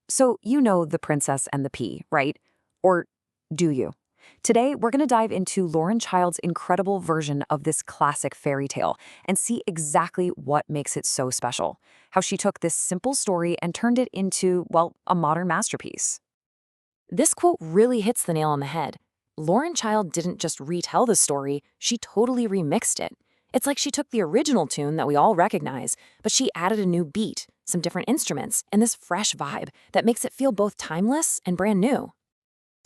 So you know The Princess and the Pea, right? Or do you? Today, we're going to dive into Lauren Child's incredible version of this classic fairy tale and see exactly what makes it so special. How she took this simple story and turned it into, well, a modern masterpiece. This quote really hits the nail on the head. Lauren Child didn't just retell the story, she totally remixed it. It's like she took the original tune that we all recognize, but she added a new beat, some different instruments, and this fresh vibe that makes it feel both timeless and brand new.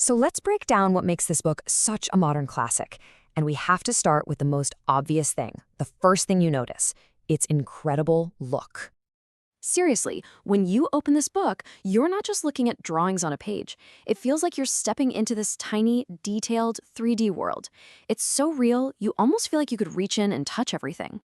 So let's break down what makes this book such a modern classic. And we have to start with the most obvious thing, the first thing you notice, its incredible look. Seriously, when you open this book, you're not just looking at drawings on a page. It feels like you're stepping into this tiny, detailed 3D world. It's so real, you almost feel like you could reach in and touch everything.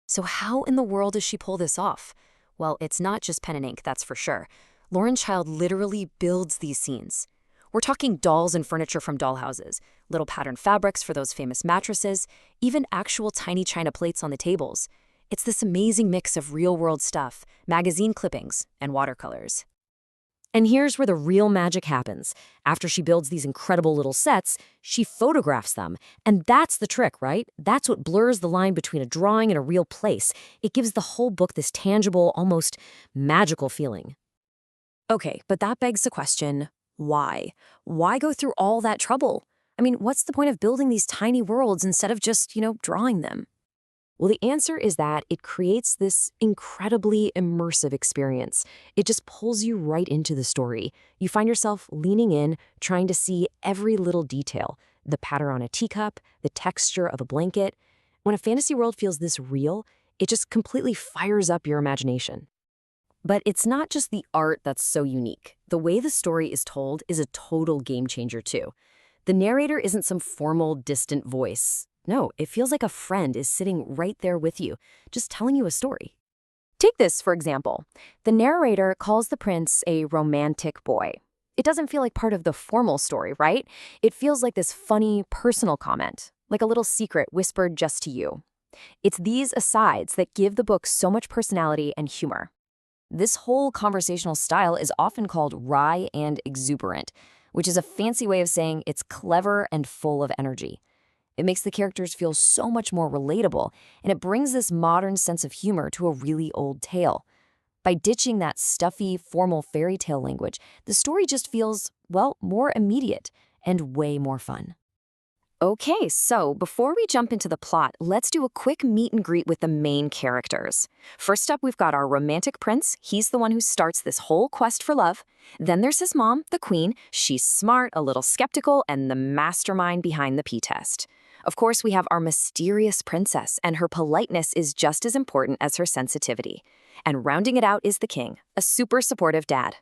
So how in the world does she pull this off? Well, it's not just pen and ink, that's for sure. Lauren Child literally builds these scenes. We're talking dolls and furniture from dollhouses, little patterned fabrics for those famous mattresses, even actual tiny china plates on the tables. It's this amazing mix of real-world stuff, magazine clippings, and watercolors. And here's where the real magic happens. After she builds these incredible little sets, she photographs them. And that's the trick, right? That's what blurs the line between a drawing and a real place. It gives the whole book this tangible, almost magical feeling. Okay, but that begs the question, why? Why go through all that trouble? I mean, what's the point of building these tiny worlds instead of just, drawing them? Well, the answer is that it creates this incredibly immersive experience. It just pulls you right into the story. You find yourself leaning in, trying to see every little detail, the pattern on a teacup, the texture of a blanket. When a fantasy world feels this real, it just completely fires up your imagination. But it's not just the art that's so unique. The way the story is told is a total game changer, too. The narrator isn't some formal, distant voice. No, it feels like a friend is sitting right there with you, just telling you a story. Take this, for example. The narrator calls the prince a romantic boy. It doesn't feel like part of the formal story, right? It feels like this funny, personal comment, like a little secret whispered just to you. It's these asides that give the book so much personality and humor. This whole conversational style is often called wry and exuberant, which is a fancy way of saying it's clever and full of energy. It makes the characters feel so much more relatable, and it brings this modern sense of humor to a really old tale. By ditching that stuffy, formal fairy tale language, the story just feels, well, more immediate and way more fun. Okay, so before we jump into the plot, let's do a quick meet and greet with the main characters. First up, we've got our romantic prince. He's the one who starts this whole quest for love. Then there's his mom, the queen. She's smart, a little skeptical, and the mastermind behind the P-test. Of course, we have our mysterious princess, and her politeness is just as important as her sensitivity. And rounding it out is the king, a super supportive dad.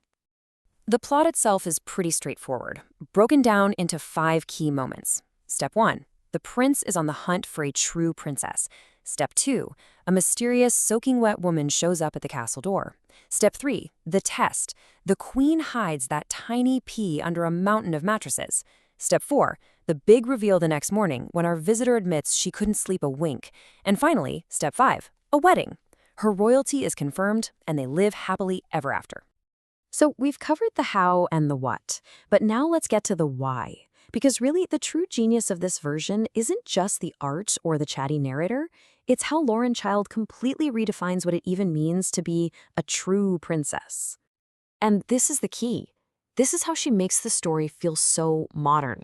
The plot itself is pretty straightforward, broken down into 5 key moments. Step 1. The prince is on the hunt for a true princess. Step 2. A mysterious, soaking wet woman shows up at the castle door. Step 3. The test. The queen hides that tiny pea under a mountain of mattresses. Step 4. The big reveal the next morning when our visitor admits she couldn't sleep a wink. And finally, Step 5. A wedding. Her royalty is confirmed, and they live happily ever after. So we've covered the how and the what, but now let's get to the why. Because really, the true genius of this version isn't just the art or the chatty narrator, it's how Lauren Child completely redefines what it even means to be a true princess. And this is the key. This is how she makes the story feel so modern.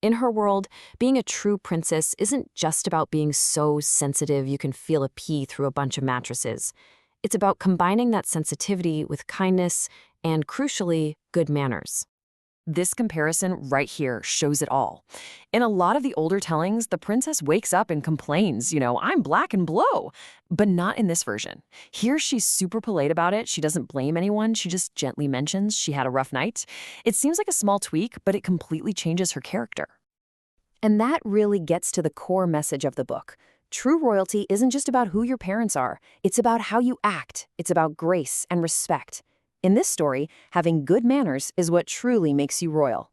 In her world, being a true princess isn't just about being so sensitive you can feel a pea through a bunch of mattresses. It's about combining that sensitivity with kindness and, crucially, good manners. This comparison right here shows it all. In a lot of the older tellings, the princess wakes up and complains, I'm black and blow. But not in this version. Here, she's super polite about it. She doesn't blame anyone. She just gently mentions she had a rough night. It seems like a small tweak, but it completely changes her character. And that really gets to the core message of the book. True royalty isn't just about who your parents are. It's about how you act. It's about grace and respect. In this story, having good manners is what truly makes you royal.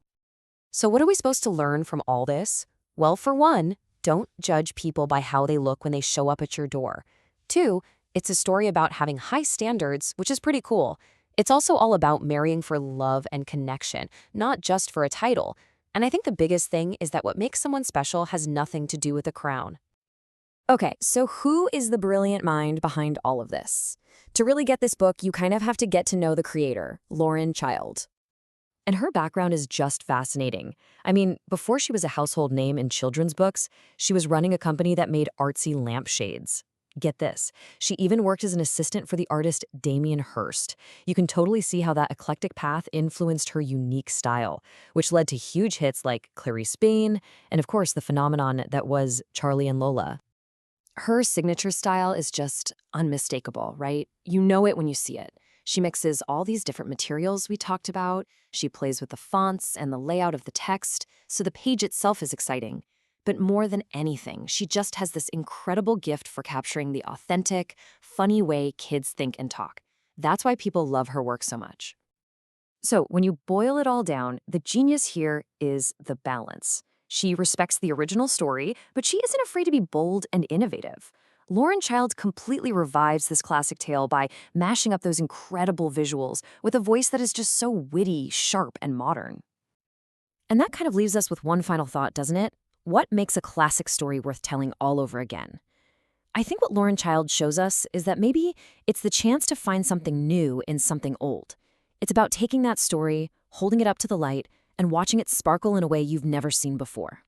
So what are we supposed to learn from all this? Well, for one, don't judge people by how they look when they show up at your door. 2, it's a story about having high standards, which is pretty cool. It's also all about marrying for love and connection, not just for a title. And I think the biggest thing is that what makes someone special has nothing to do with a crown. Okay, so who is the brilliant mind behind all of this? To really get this book, you kind of have to get to know the creator, Lauren Child. And her background is just fascinating. I mean, before she was a household name in children's books, she was running a company that made artsy lampshades. Get this, she even worked as an assistant for the artist Damien Hirst. You can totally see how that eclectic path influenced her unique style, which led to huge hits like Clarice Spain, and of course the phenomenon that was Charlie and Lola. Her signature style is just unmistakable, right? You know it when you see it. She mixes all these different materials we talked about. She plays with the fonts and the layout of the text, so the page itself is exciting. But more than anything, she just has this incredible gift for capturing the authentic, funny way kids think and talk. That's why people love her work so much. So when you boil it all down, the genius here is the balance. She respects the original story, but she isn't afraid to be bold and innovative. Lauren Child completely revives this classic tale by mashing up those incredible visuals with a voice that is just so witty, sharp, and modern. And that kind of leaves us with one final thought, doesn't it? What makes a classic story worth telling all over again? I think what Lauren Child shows us is that maybe it's the chance to find something new in something old. It's about taking that story, holding it up to the light, and watching it sparkle in a way you've never seen before.